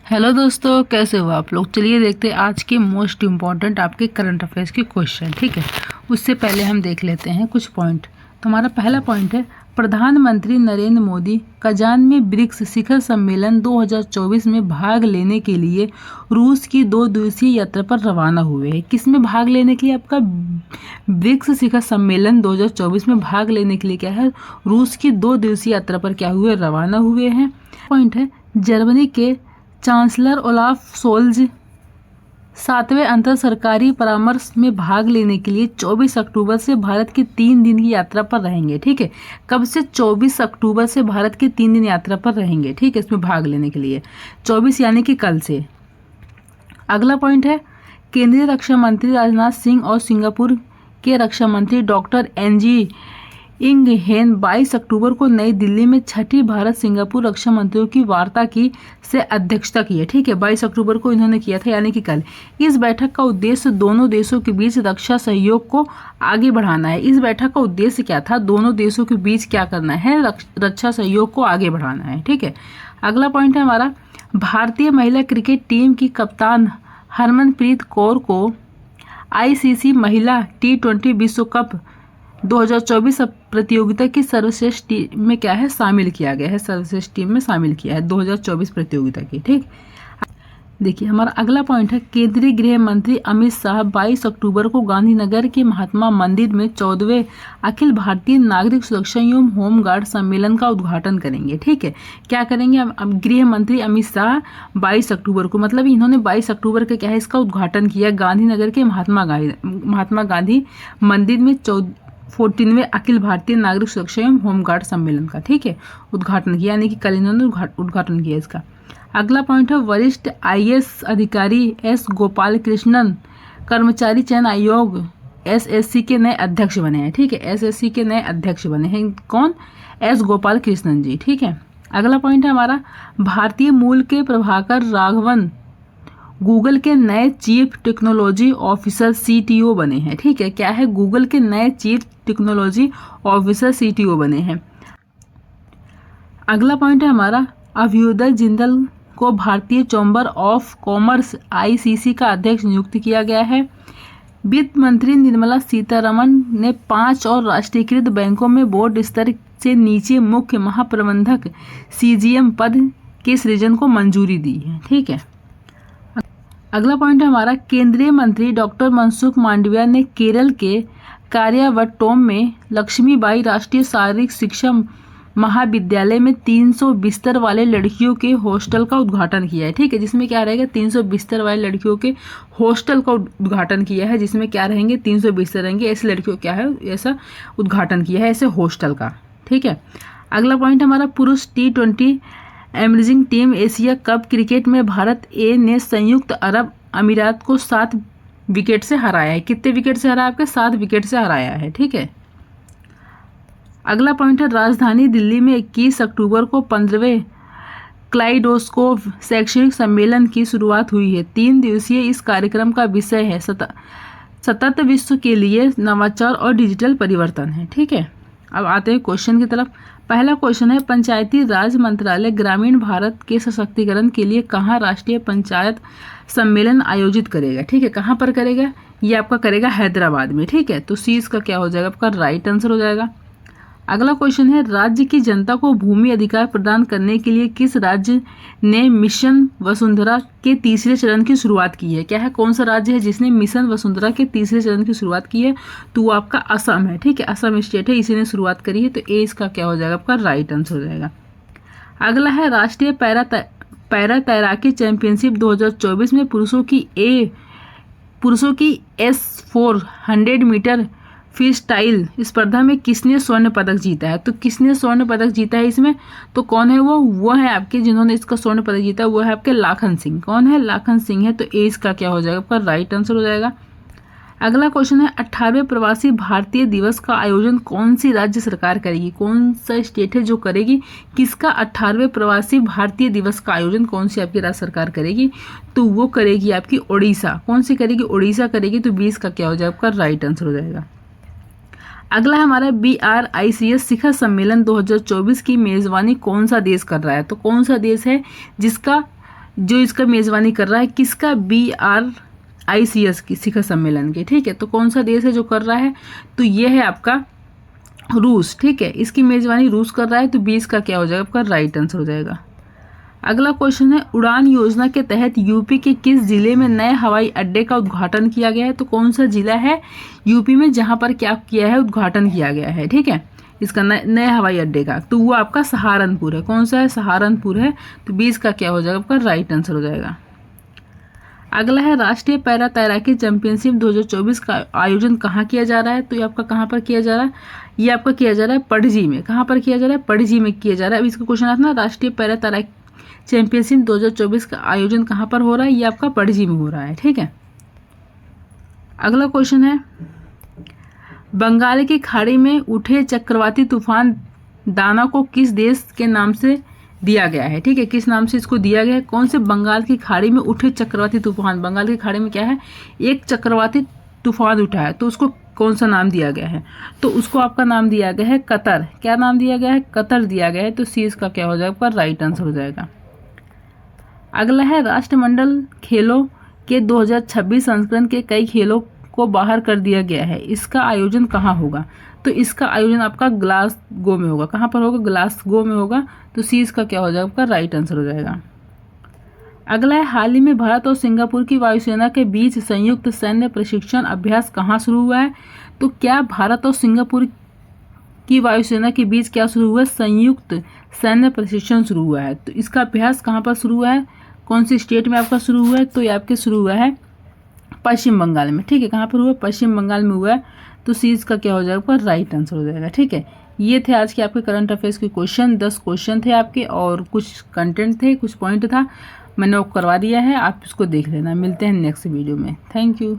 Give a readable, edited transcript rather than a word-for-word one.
Hello दोस्तों, कैसे हो आप लोग। चलिए देखते हैं आज के मोस्ट इम्पॉर्टेंट आपके करंट अफेयर्स के क्वेश्चन। ठीक है, उससे पहले हम देख लेते हैं कुछ पॉइंट। तो हमारा पहला पॉइंट है, प्रधानमंत्री नरेंद्र मोदी कजान में ब्रिक्स शिखर सम्मेलन 2024 में भाग लेने के लिए रूस की 2 दिवसीय यात्रा पर रवाना हुए हैं। किस में भाग लेने के लिए? आपका ब्रिक्स शिखर सम्मेलन 2024 में भाग लेने के लिए क्या है, रूस की 2 दिवसीय यात्रा पर क्या हुए, रवाना हुए हैं। पॉइंट है, जर्मनी के चांसलर ओलाफ सोल्ज 7वें अंतर सरकारी परामर्श में भाग लेने के लिए 24 अक्टूबर से भारत की 3 दिन की यात्रा पर रहेंगे। ठीक है, कब से? 24 अक्टूबर से भारत की 3 दिन यात्रा पर रहेंगे। ठीक है, इसमें भाग लेने के लिए 24 यानी कि कल से। अगला पॉइंट है, केंद्रीय रक्षा मंत्री राजनाथ सिंह और सिंगापुर के रक्षा मंत्री डॉक्टर एनजी इंग हेन 22 अक्टूबर को नई दिल्ली में छठी भारत सिंगापुर रक्षा मंत्रियों की वार्ता की से अध्यक्षता की है। ठीक है, 22 अक्टूबर को इन्होंने किया था, यानी कि कल। इस बैठक का उद्देश्य दोनों देशों के बीच रक्षा सहयोग को आगे बढ़ाना है। इस बैठक का उद्देश्य क्या था? दोनों देशों के बीच क्या करना है? रक्षा सहयोग को आगे बढ़ाना है। ठीक है, अगला पॉइंट है हमारा, भारतीय महिला क्रिकेट टीम की कप्तान हरमनप्रीत कौर को आईसीसी महिला T20 विश्व कप 2024 प्रतियोगिता की सर्वश्रेष्ठ टीम में क्या है, शामिल किया गया है। सर्वश्रेष्ठ टीम में शामिल किया है 2024 प्रतियोगिता की। ठीक, देखिए हमारा अगला पॉइंट है, केंद्रीय गृह मंत्री अमित शाह 22 अक्टूबर को गांधीनगर के महात्मा मंदिर में 14वें अखिल भारतीय नागरिक सुरक्षा एवं होमगार्ड सम्मेलन का उद्घाटन करेंगे। ठीक है, क्या करेंगे? अब गृह मंत्री अमित शाह 22 अक्टूबर को, मतलब इन्होंने 22 अक्टूबर का क्या है, इसका उद्घाटन किया गांधीनगर के महात्मा गांधी मंदिर में 14वें अखिल भारतीय नागरिक सुरक्षा एवं होमगार्ड सम्मेलन का। ठीक है, उद्घाटन किया, यानी कि कल इन्होंने उद्घाटन किया इसका। अगला पॉइंट है, वरिष्ठ आईएएस अधिकारी एस गोपाल कृष्णन कर्मचारी चयन आयोग एसएससी के नए अध्यक्ष बने हैं। ठीक है, एसएससी के नए अध्यक्ष बने हैं कौन? एस गोपाल कृष्णन जी। ठीक है, अगला पॉइंट है हमारा, भारतीय मूल के प्रभाकर राघवन गूगल के नए चीफ टेक्नोलॉजी ऑफिसर CTO बने हैं। ठीक है, क्या है? गूगल के नए चीफ टेक्नोलॉजी ऑफिसर CTO बने हैं। अगला पॉइंट है हमारा, अभ्युदय जिंदल को भारतीय चैम्बर ऑफ कॉमर्स ICC का अध्यक्ष नियुक्त किया गया है। वित्त मंत्री निर्मला सीतारमण ने 5 और राष्ट्रीयकृत बैंकों में बोर्ड स्तर से नीचे मुख्य महाप्रबंधक CGM पद के सृजन को मंजूरी दी है। ठीक है, अगला पॉइंट है हमारा, केंद्रीय मंत्री डॉक्टर मनसुख मांडविया ने केरल के कार्यवट्टोम में लक्ष्मीबाई राष्ट्रीय शारीरिक शिक्षा महाविद्यालय में 300 बिस्तर वाले लड़कियों के हॉस्टल का उद्घाटन किया है। ठीक है, जिसमें क्या रहेगा, 300 बिस्तर वाले लड़कियों के हॉस्टल का उद्घाटन किया है, जिसमें क्या रहेंगे, 300 बिस्तर रहेंगे। ऐसे लड़कियों क्या है, ऐसा उद्घाटन किया है ऐसे हॉस्टल का। ठीक है, अगला पॉइंट हमारा, पुरुष T20 emerging team Asia cup cricket में भारत ए ने संयुक्त अरब अमीरात को 7 विकेट से हराया है। कितने विकेट से हराया? आपके 7 विकेट से हराया है। ठीक है, अगला पॉइंट है, राजधानी दिल्ली में 21 अक्टूबर को 15वें क्लाइडोस्कोप शैक्षणिक सम्मेलन की शुरुआत हुई है। 3 दिवसीय इस कार्यक्रम का विषय है सतत विश्व के लिए नवाचार और डिजिटल परिवर्तन है। ठीक है, अब आते हैं क्वेश्चन की तरफ। पहला क्वेश्चन है, पंचायती राज मंत्रालय ग्रामीण भारत के सशक्तिकरण के लिए कहाँ राष्ट्रीय पंचायत सम्मेलन आयोजित करेगा? ठीक है, कहाँ पर करेगा? ये आपका करेगा हैदराबाद में। ठीक है, तो सी इसका क्या हो जाएगा, आपका राइट आंसर हो जाएगा। अगला क्वेश्चन है, राज्य की जनता को भूमि अधिकार प्रदान करने के लिए किस राज्य ने मिशन वसुंधरा के तीसरे चरण की शुरुआत की है? क्या है, कौन सा राज्य है जिसने मिशन वसुंधरा के तीसरे चरण की शुरुआत की है? तो वो आपका असम है। ठीक है, असम स्टेट है, इसी ने शुरुआत करी है, तो ए इसका क्या हो जाएगा, आपका राइट आंसर हो जाएगा। अगला है, राष्ट्रीय पैरा तैराकी चैंपियनशिप 2024 में पुरुषों की S400 मीटर फ्री स्टाइल स्पर्धा में किसने स्वर्ण पदक जीता है? तो किसने स्वर्ण पदक जीता है इसमें? तो कौन है वो है आपके, जिन्होंने इसका स्वर्ण पदक जीता वो है आपके लाखन सिंह। कौन है? लाखन सिंह है, तो ए इसका क्या हो जाएगा, आपका राइट आंसर हो जाएगा। अगला क्वेश्चन है, 18वें प्रवासी भारतीय दिवस का आयोजन कौन सी राज्य सरकार करेगी? कौन सा स्टेट है जो करेगी? किसका 18वें प्रवासी भारतीय दिवस का आयोजन कौन सी आपकी राज्य सरकार करेगी? तो वो करेगी आपकी उड़ीसा। कौन सी करेगी? उड़ीसा करेगी, तो 20 का क्या हो जाएगा, आपका राइट आंसर हो जाएगा। अगला हमारा BRICS शिखर सम्मेलन 2024 की मेजबानी कौन सा देश कर रहा है? तो कौन सा देश है जिसका जो इसका मेज़बानी कर रहा है किसका, BRICS की शिखर सम्मेलन के, ठीक है। तो कौन सा देश है जो कर रहा है, तो ये है आपका रूस, ठीक है। इसकी मेज़बानी रूस कर रहा है, तो 20 का क्या हो जाएगा आपका राइट आंसर हो जाएगा। अगला क्वेश्चन है, उड़ान योजना के तहत यूपी के किस जिले में नए हवाई अड्डे का उद्घाटन किया गया है। तो कौन सा जिला है यूपी में जहां पर क्या किया है, उद्घाटन किया गया है, ठीक है, इसका नए हवाई अड्डे का, तो वो आपका सहारनपुर है। कौन सा है, सहारनपुर है। तो 20 का क्या हो जाएगा आपका राइट आंसर हो जाएगा। अगला है, राष्ट्रीय पैरा तैराकी चैंपियनशिप 2024 का आयोजन कहाँ किया जा रहा है। तो ये आपका कहाँ पर किया जा रहा है, ये आपका किया जा रहा है पणजी में। कहाँ पर किया जा रहा है, पणजी में किया जा रहा है। अब इसका क्वेश्चन आता है ना, राष्ट्रीय पैरा तैराकी चैंपियनशिप 2024 का आयोजन कहाँ पर हो रहा है, ये आपका पणजी में हो रहा है, ठीक है। अगला क्वेश्चन है, बंगाल की खाड़ी में उठे चक्रवाती तूफान दाना को किस देश के नाम से दिया गया है, ठीक है, किस नाम से इसको दिया गया है। कौन से, बंगाल की खाड़ी में उठे चक्रवाती तूफान, बंगाल की खाड़ी में क्या है, एक चक्रवाती तूफान उठा है, तो उसको कौन सा नाम दिया गया है, तो उसको आपका नाम दिया गया है कतर। क्या नाम दिया गया है, कतर दिया गया है। तो सी इसका क्या हो जाएगा आपका राइट आंसर हो जाएगा। अगला है, राष्ट्रमंडल खेलों के 2026 संस्करण के कई खेलों को बाहर कर दिया गया है, इसका आयोजन कहाँ होगा। तो इसका आयोजन आपका ग्लासगो में होगा। कहाँ पर होगा, ग्लासगो में होगा। तो सी इसका क्या हो जाएगा आपका राइट आंसर हो जाएगा। अगला है, हाल ही में भारत और सिंगापुर की वायुसेना के बीच संयुक्त सैन्य प्रशिक्षण अभ्यास कहाँ शुरू हुआ है। तो क्या भारत और सिंगापुर की वायुसेना के बीच क्या शुरू हुआ है, संयुक्त सैन्य प्रशिक्षण शुरू हुआ है। तो इसका अभ्यास कहाँ पर शुरू हुआ है, कौन सी स्टेट में आपका शुरू हुआ है। तो ये आपके शुरू हुआ है पश्चिम बंगाल में, ठीक है। कहाँ पर हुआ, पश्चिम बंगाल में हुआ है। तो सी इसका क्या हो जाएगा आपका राइट आंसर हो जाएगा, ठीक है। ये थे आज के आपके करंट अफेयर्स के क्वेश्चन। 10 क्वेश्चन थे आपके और कुछ कंटेंट थे, कुछ पॉइंट था, मैंने वो करवा दिया है, आप इसको देख लेना। मिलते हैं नेक्स्ट वीडियो में। Thank you.